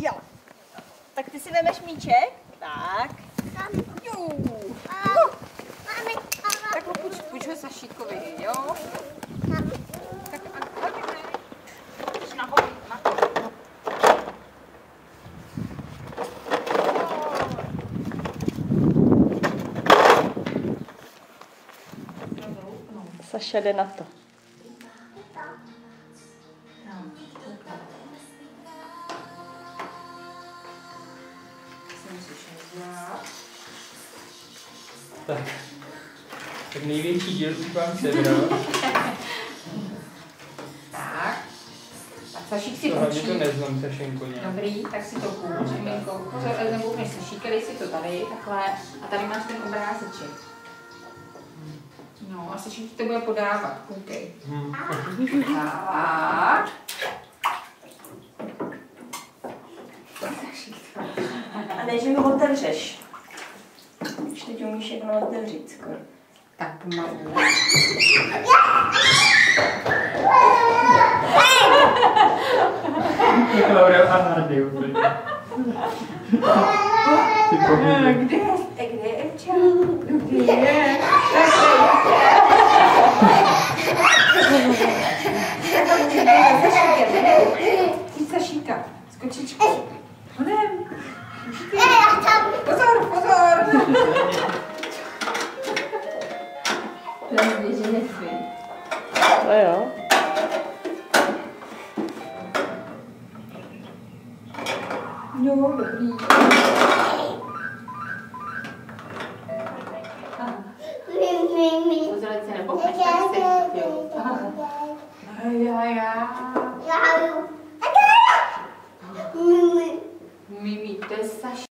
Jo. Tak ty si vemeš míček? Tak. Tak půjč ho Sašíkovi, jo? Tak nahoru, nahoru. Saša jde na to. Tak největší díl už vám sebral. Tak. Tak Sašík si Hlavně půjčí. to neznám, Sašenko nějak. Dobrý, tak si to půjč, Emilko. Pozor, nebuchneš Sašík, dej si to tady, takhle. A tady máš ten obrázeček. No a Sašík to bude podávat, koukej. Tak. A než mi ho otevřeš. Už teď umíš všechno otevřít skoro. Tak pomalu. Laura a Hardy úplně. Ty povídej. Kde je Evča? Kde je? Sašíka, s kočičkou. Honem. Pozor, pozor. To jo. No, dobrý. Pozor, ať se nepochneš, tak se, jo. Já. Mimi, to je Saša.